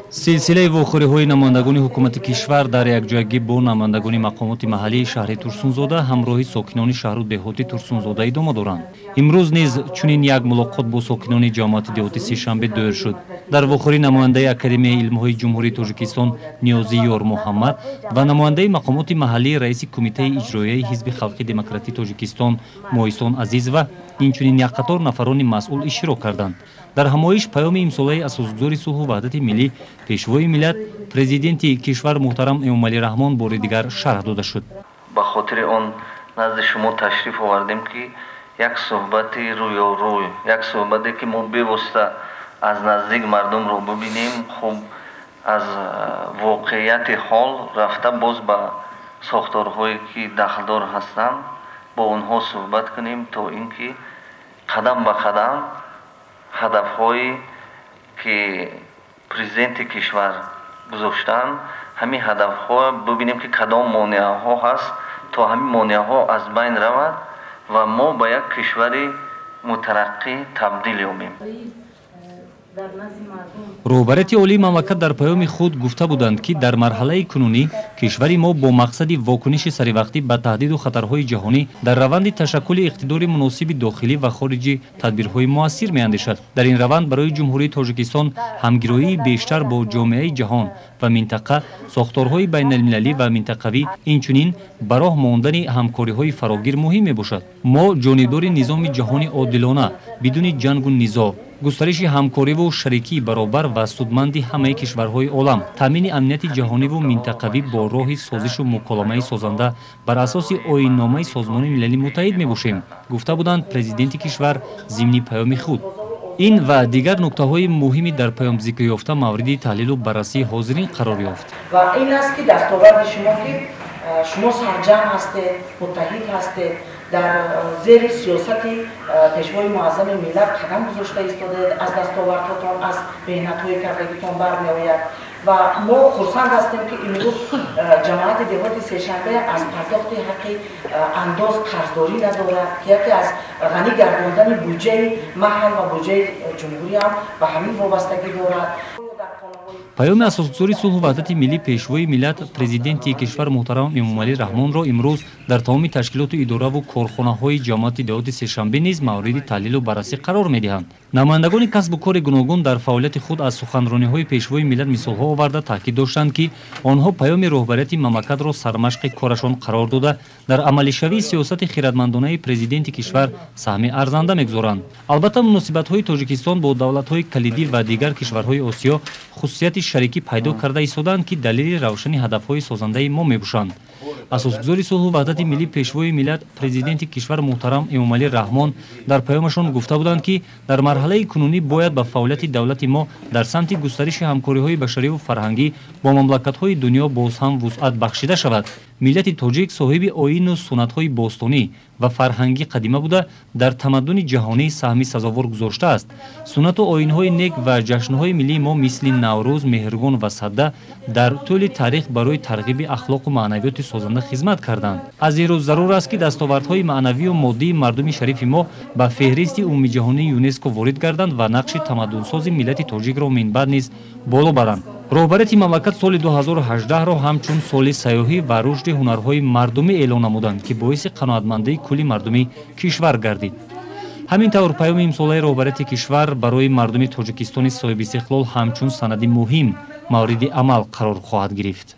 силсилаи вохӯриҳои намояндагони ҳукумати кишвар дар якҷоягӣ бо намояндагони мақомоти маҳаллии шаҳри Турсунзода ҳамроҳи сокинони шаҳру деҳоти Турсунзода идома доранд. Имрӯз низ чунин як мулоқот бо сокинони ҷамоати деҳоти сешанбе доир шуд. дар вохӯрӣ намояндаи Академияи илмҳои ҷумҳурии Тоҷикистон Ниёзӣ Ёр Муҳаммад ва намояндаи мақомоти маҳаллии раиси кумитаи иҷроияи ҳизби халқи демократии Тоҷикистон Моҳисон Азизова инчунин як қатор нафарони масъул иштирок карданд. дар ҳамоиш паёми имзолаи асосгузори сулҳу ваҳдати миллӣ пешвои миллат президенти кишвар муҳтарам Эмомалӣ Раҳмон бори дигар шарҳ дода шуд. ба хотири он назди шумо ташриф овардем ки як суҳбати рӯёрӯй, як суҳбате ки мо бевосита аз наздик мардумро бибинем, хуб аз воқеияти ҳол рафта боз ба сохторҳое ки дахлдор ҳастанд бо онҳо суҳбат кунем, то ин ки қадам ба қадам ҳадафҳое ки президенти кишвар гузоштанд, ҳамин ҳадафҳо бибинем ки кадом монеаҳо ҳаст, то ҳамин монеаҳо аз байн равад ва мо ба як кишвари мутараққӣ табдил ёбем. роҳбарияти олии мамлакат дар паёми худ гуфта буданд ки дар марҳалаи кунунӣ кишвари мо бо мақсади вокуниши саривақтӣ ба таҳдиду хатарҳои ҷаҳонӣ дар раванди ташаккули иқтидори муносиби дохилӣ ва хориҷӣ тадбирҳои муассир меандешад. дар ин раванд барои ҷумҳурии Тоҷикистон ҳамгироии бештар бо ҷомеаи ҷаҳон ва минтақа, сохторҳои байналмилалӣ ва минтақавӣ, инчунин ба роҳ мондани ҳамкориҳои фарогир муҳим мебошад. мо ҷонибдори низоми ҷаҳони одилона бидуни ҷангу низо, густариши ҳамкориву шарикии баробар ва судманди ҳамаи кишварҳои олам, таъмини амнияти ҷаҳониву минтақавӣ бо роҳи созишу муколамаи созанда бар асоси оинномаи Созмони Милалӣ муттаҳид мебошем, гуфта буданд президенти кишвар зимни паёми худ. ин ва дигар нуктаҳои муҳими дар паём зикр ёфта мавриди таҳлилу баррасии ҳозирин қарор ёфт. ва ин аст ки дастоварди шумо ки шумо сарҷам ҳастед, муттаҳид ҳастед, дар зери сиёсати пешвои муаззами миллат қадам гузошта истодед, аз дастовардҳотон, аз меҳнатҳои кардагитон бармеояд ва мо хурсанд ҳастем ки имрӯз ҷамоати деҳоти сешанбе аз пардохти ҳаққи андоз қарздорӣ надорад, ки яке аз ғанӣ гардондани буҷаи маҳал ва буҷаи ҷумҳурӣ ҳам ба ҳамин вобастагӣ дорад. паёми асосгузори сулҳу ваҳдати миллӣ пешвои миллат президенти кишвар муҳтарам Эмомалӣ Раҳмонро имрӯз дар тамоми ташкилоту идораву корхонаҳои ҷамоати деҳоти сешанбе низ мавриди таҳлилу баррасӣ қарор медиҳанд. намояндагони касбу кори гуногун дар фаъолияти худ аз суханрониҳои пешвои миллат мисолҳо оварда таъкид доштанд ки онҳо паёми роҳбарияти мамлакатро сармашқи корашон қарор дода дар амалишавии сиёсати хиратмандонаи президенти кишвар саҳми арзанда мегузоранд. албатта муносибатҳои Тоҷикистон бо давлатҳои калидӣ ва дигар кишварҳои Осиё хусусияти шарикӣ пайдо карда истоданд ки далели равшани ҳадафҳои созандаи мо мебошанд. асосгузори сулҳу ваҳдати миллӣ пешвои миллат президенти кишвар муҳтарам Эмомалӣ Раҳмон дар паёмашон гуфта буданд ки дар марҳалаи кунунӣ бояд ба фаъолияти давлати мо дар самти густариши ҳамкориҳои башариву фарҳангӣ бо мамлакатҳои дунё боз ҳам вусъат бахшида шавад. миллати тоҷик соҳиби оину суннатҳои бостонӣ ва фарҳангӣ қадима буда дар тамаддуни ҷаҳонӣ саҳми сазовор гузоштааст. суннату оинҳои нек ва ҷашнҳои миллии мо мисли Наврӯз, Меҳригон ва Садда дар тӯли таърих барои тарғиби ахлоқу маънавиёти созанда хизмат карданд. аз ин рӯ зарур аст ки дастовардҳои маънавию моддии мардуми шарифи мо ба феҳристи умумиҷаҳонии ЮНЕСКО ворид гарданд ва нақши тамаддунсози миллати тоҷикро минбаъд низ боло баранд. роҳбарияти мамлакат соли 2018-ро ҳамчун соли сайёҳӣ ва рушди ҳунарҳои мардумӣ эълон намуданд ки боиси қаноатмандии кулли мардуми кишвар гардид. ҳамин тавр паёми имзолаи роҳбарияти кишвар барои мардуми Тоҷикистони соҳибистиқлол ҳамчун санади муҳим мавриди амал қарор хоҳад гирифт.